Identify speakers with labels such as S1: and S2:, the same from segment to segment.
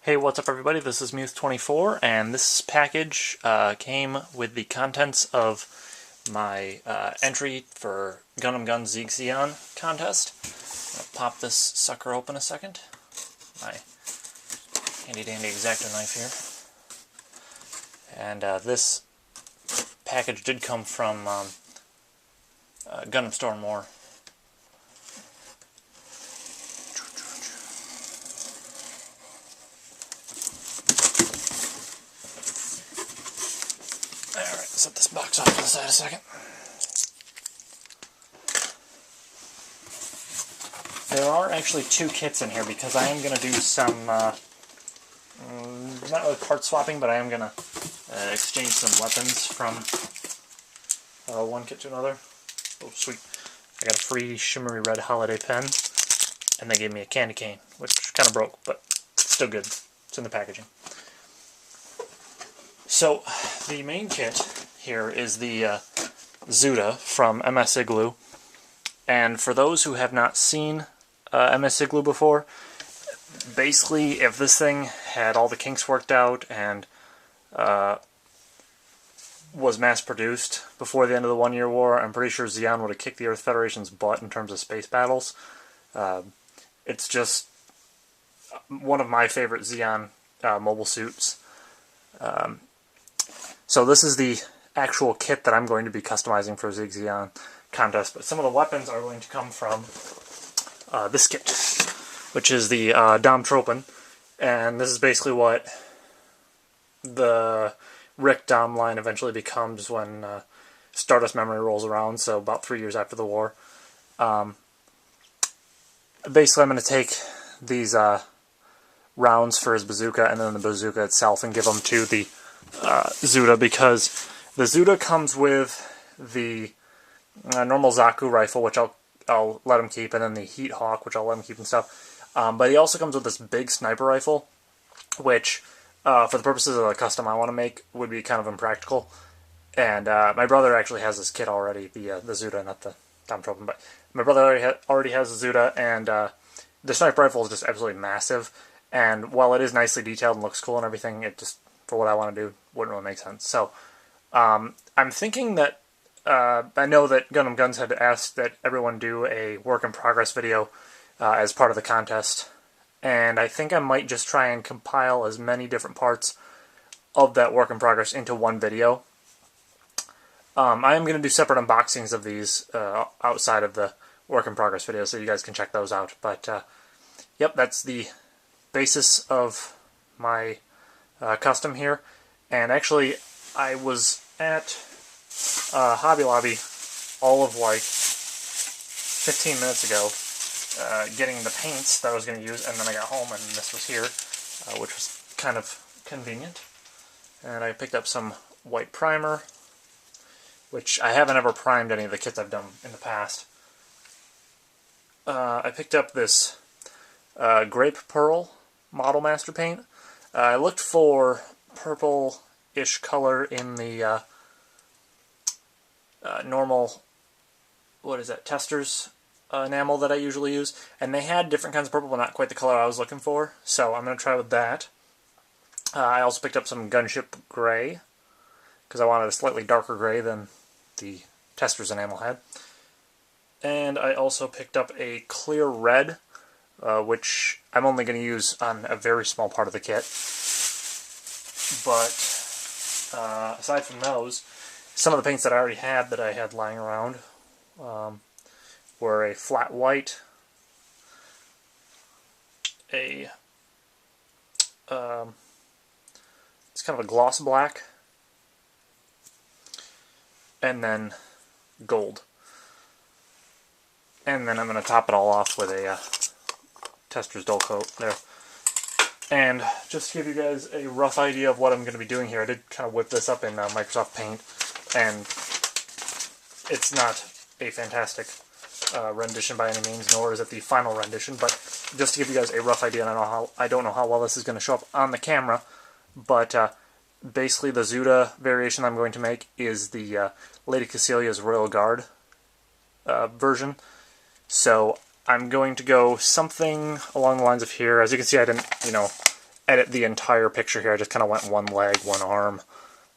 S1: Hey, what's up everybody? This is Muth24, and this package came with the contents of my entry for Gundam Gun Xeon contest. I'm going to pop this sucker open a second. My handy-dandy X-Acto knife here. And this package did come from Gundam Store and More. Alright, set this box off to the side a second. There are actually two kits in here because I am going to do some, not really part swapping, but I am going to exchange some weapons from one kit to another. Oh, sweet. I got a free shimmery red holiday pen, and they gave me a candy cane, which kind of broke, but still good. It's in the packaging. So, the main kit here is the Zudah from MS Igloo, and for those who have not seen MS Igloo before, basically if this thing had all the kinks worked out and was mass-produced before the end of the 1 Year War, I'm pretty sure Zeon would have kicked the Earth Federation's butt in terms of space battles. It's just one of my favorite Zeon mobile suits. So this is the actual kit that I'm going to be customizing for Zeon contest, but some of the weapons are going to come from this kit, which is the Dom Tropin, and this is basically what the Rick Dom line eventually becomes when Stardust Memory rolls around, so about 3 years after the war. Basically I'm going to take these rounds for his bazooka and then the bazooka itself and give them to the Zudah, because the Zudah comes with the normal Zaku rifle, which I'll let him keep, and then the Heat Hawk, which I'll let him keep and stuff. But he also comes with this big sniper rifle, which, for the purposes of the custom I want to make, would be kind of impractical. And my brother actually has this kit already, the Zudah, not the Dom Tropin, but my brother already has the Zudah, and the sniper rifle is just absolutely massive. And while it is nicely detailed and looks cool and everything, it just, for what I want to do, wouldn't really make sense. So, I'm thinking that, I know that Gundam Guns had asked that everyone do a work-in-progress video as part of the contest, and I think I might just try and compile as many different parts of that work-in-progress into one video. I am going to do separate unboxings of these outside of the work-in-progress video, so you guys can check those out. But, yep, that's the basis of my custom here. And actually, I was at Hobby Lobby all of like 15 minutes ago getting the paints that I was going to use, and then I got home and this was here, which was kind of convenient. And I picked up some white primer, which I haven't ever primed any of the kits I've done in the past. I picked up this Grape Pearl Model Master Paint. I looked for purple-ish color in the normal, what is that, Testors enamel that I usually use, and they had different kinds of purple, but not quite the color I was looking for, so I'm going to try with that. I also picked up some Gunship Gray, because I wanted a slightly darker gray than the Testors enamel had. And I also picked up a clear red, which I'm only going to use on a very small part of the kit. But aside from those, some of the paints that I already had that I had lying around were a flat white, it's kind of a gloss black, and then gold. And then I'm going to top it all off with a Testors dull coat there. And just to give you guys a rough idea of what I'm going to be doing here, I did kind of whip this up in Microsoft Paint, and it's not a fantastic rendition by any means, nor is it the final rendition, but just to give you guys a rough idea, and I don't know how well this is going to show up on the camera, but basically the Zudah variation I'm going to make is the Lady Kycilia's Royal Guard version. So I'm going to go something along the lines of here. As you can see, I didn't, edit the entire picture here. I just kind of went one leg, one arm,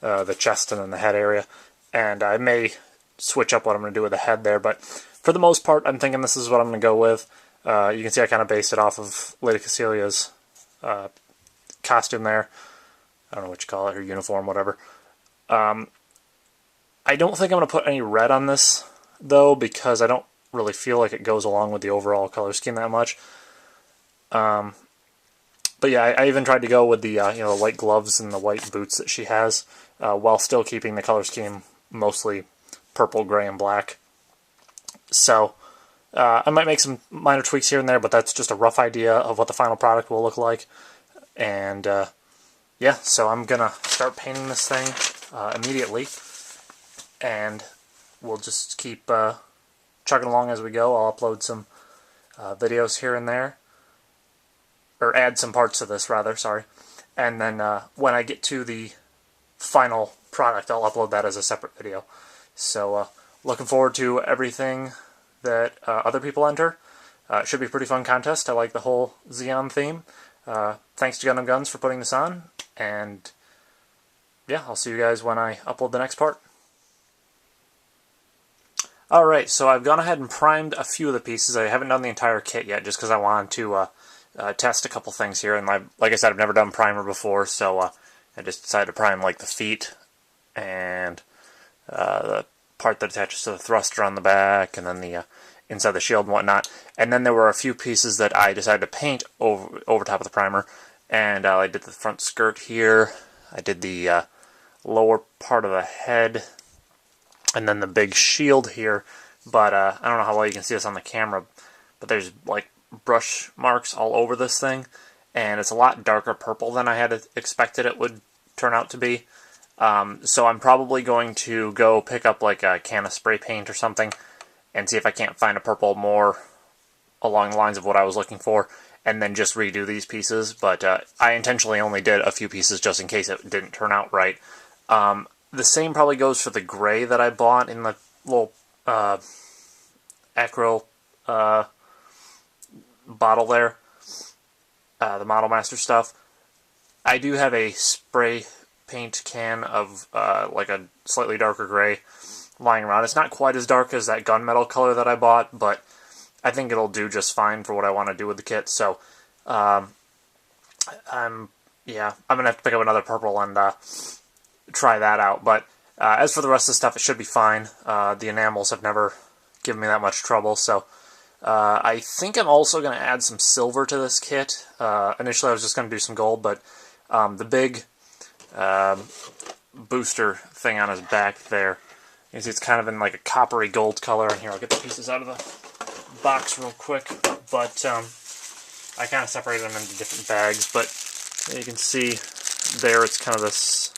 S1: the chest, and then the head area. And I may switch up what I'm going to do with the head there, but for the most part, I'm thinking this is what I'm going to go with. You can see I kind of based it off of Lady Kycilia's costume there. I don't know what you call it, her uniform, whatever. I don't think I'm going to put any red on this, though, because I don't really feel like it goes along with the overall color scheme that much. But yeah, I even tried to go with the the white gloves and the white boots that she has, while still keeping the color scheme mostly purple, gray, and black. So I might make some minor tweaks here and there, but that's just a rough idea of what the final product will look like. And yeah, so I'm gonna start painting this thing immediately, and we'll just keep chugging along as we go. I'll upload some videos here and there, or add some parts to this, rather, sorry. And then when I get to the final product, I'll upload that as a separate video. So looking forward to everything that other people enter. It should be a pretty fun contest. I like the whole Xeon theme. Thanks to Gundam Guns for putting this on, and yeah, I'll see you guys when I upload the next part. Alright, so I've gone ahead and primed a few of the pieces. I haven't done the entire kit yet, just because I wanted to test a couple things here, and like I said, I've never done primer before, so I just decided to prime like the feet and the part that attaches to the thruster on the back, and then the inside the shield and whatnot. And then there were a few pieces that I decided to paint over top of the primer, and I did the front skirt here, I did the lower part of the head, and then the big shield here. But I don't know how well you can see this on the camera, but there's like brush marks all over this thing, and it's a lot darker purple than I had expected it would turn out to be. So I'm probably going to go pick up like a can of spray paint or something and see if I can't find a purple more along the lines of what I was looking for, and then just redo these pieces. But I intentionally only did a few pieces just in case it didn't turn out right. The same probably goes for the gray that I bought in the little acryl bottle there, the Model Master stuff. I do have a spray paint can of like a slightly darker gray lying around. It's not quite as dark as that gunmetal color that I bought, but I think it'll do just fine for what I want to do with the kit. So I'm gonna have to pick up another purple and try that out. But as for the rest of the stuff, it should be fine. The enamels have never given me that much trouble, so I think I'm also going to add some silver to this kit. Initially I was just going to do some gold, but the big booster thing on his back there, you can see it's kind of in like a coppery gold color. And here, I'll get the pieces out of the box real quick, but I kind of separated them into different bags. But you can see there it's kind of this,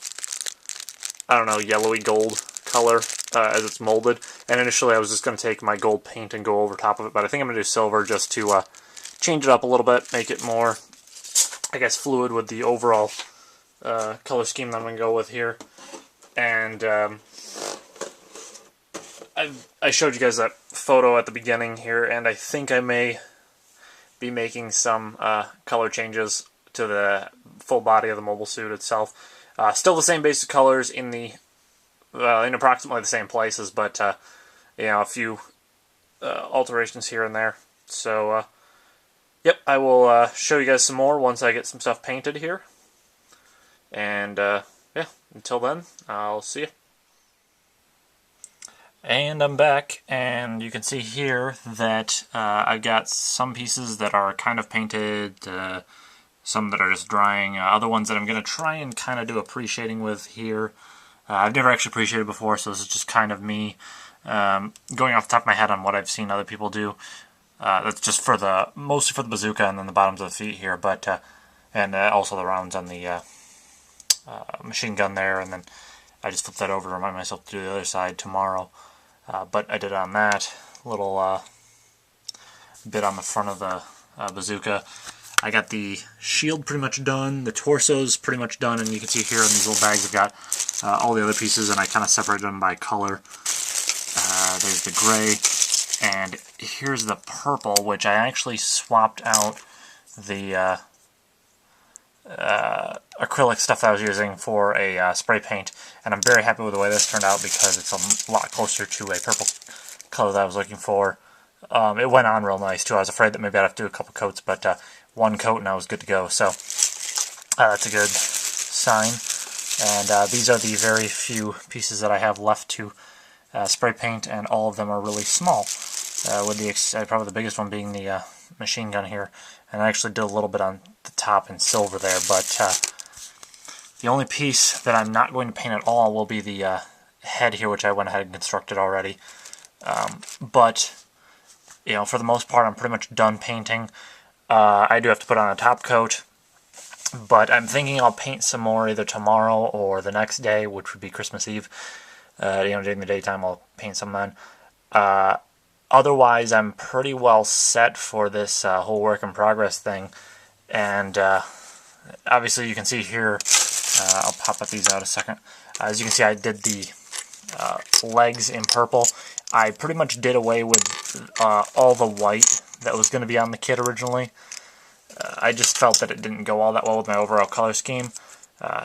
S1: I don't know, yellowy gold color as it's molded. And initially I was just going to take my gold paint and go over top of it, but I think I'm going to do silver just to change it up a little bit, make it more, I guess, fluid with the overall color scheme that I'm going to go with here. And I showed you guys that photo at the beginning here, and I think I may be making some color changes to the full body of the mobile suit itself. Still the same basic colors in the in approximately the same places, but you know, a few alterations here and there. So yep, I will show you guys some more once I get some stuff painted here. And yeah, until then, I'll see you. And I'm back, and you can see here that I've got some pieces that are kind of painted, some that are just drying, other ones that I'm going to try and kind of do a pre-shading with here. I've never actually pre-shaded before, so this is just kind of me going off the top of my head on what I've seen other people do. That's just for mostly for the bazooka and then the bottoms of the feet here, but and also the rounds on the machine gun there, and then I just flipped that over to remind myself to do the other side tomorrow. But I did on that little bit on the front of the bazooka. I got the shield pretty much done, the torso's pretty much done, and you can see here in these little bags I've got all the other pieces, and I kind of separated them by color. There's the gray, and here's the purple, which I actually swapped out the acrylic stuff that I was using for a spray paint, and I'm very happy with the way this turned out because it's a lot closer to a purple color that I was looking for. It went on real nice too. I was afraid that maybe I'd have to do a couple coats, but one coat and I was good to go. So that's a good sign. And these are the very few pieces that I have left to spray paint, and all of them are really small. With the probably the biggest one being the machine gun here, and I actually did a little bit on the top in silver there, but the only piece that I'm not going to paint at all will be the head here, which I went ahead and constructed already. But you know, for the most part, I'm pretty much done painting. I do have to put on a top coat, but I'm thinking I'll paint some more either tomorrow or the next day, which would be Christmas Eve. You know, during the daytime, I'll paint some then. Otherwise, I'm pretty well set for this whole work in progress thing. And obviously, you can see here, I'll pop up these out a second. As you can see, I did the legs in purple. I pretty much did away with all the white that was going to be on the kit originally. I just felt that it didn't go all that well with my overall color scheme.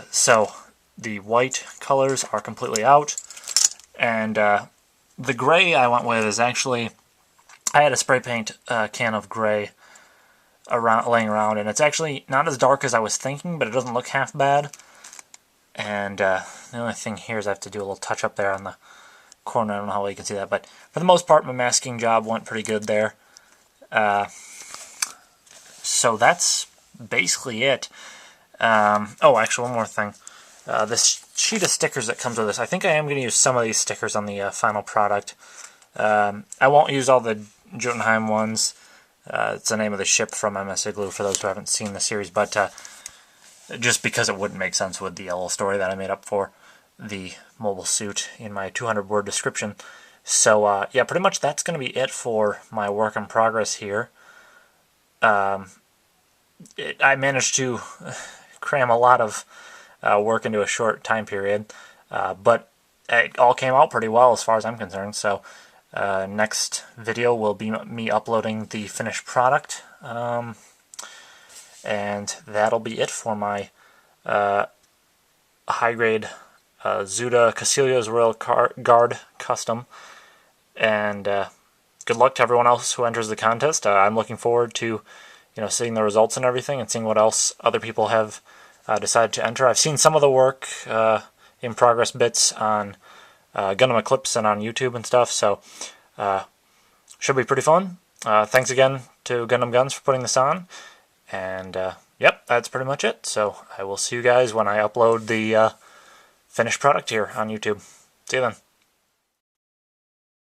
S1: So the white colors are completely out. And the gray I went with is actually, I had a spray paint can of gray laying around, and it's actually not as dark as I was thinking, but it doesn't look half bad. And the only thing here is I have to do a little touch up there on the corner. I don't know how well you can see that, but for the most part, my masking job went pretty good there. So that's basically it. Oh, actually, one more thing. This sheet of stickers that comes with this, I think I am going to use some of these stickers on the final product. I won't use all the Jotunheim ones. It's the name of the ship from MS Igloo for those who haven't seen the series, but just because it wouldn't make sense with the little story that I made up for the mobile suit in my 200-word description. So, yeah, pretty much that's going to be it for my work in progress here. I managed to cram a lot of work into a short time period, but it all came out pretty well as far as I'm concerned. So next video will be me uploading the finished product, and that'll be it for my high-grade Zudah Kycilia's Royal Guard Custom. And good luck to everyone else who enters the contest. I'm looking forward to seeing the results and everything, and seeing what else other people have decided to enter. I've seen some of the work in progress bits on Gundam Eclipse and on YouTube and stuff, so should be pretty fun. Thanks again to Gundam Guns for putting this on, and yep, that's pretty much it. So I will see you guys when I upload the finished product here on YouTube. See you then.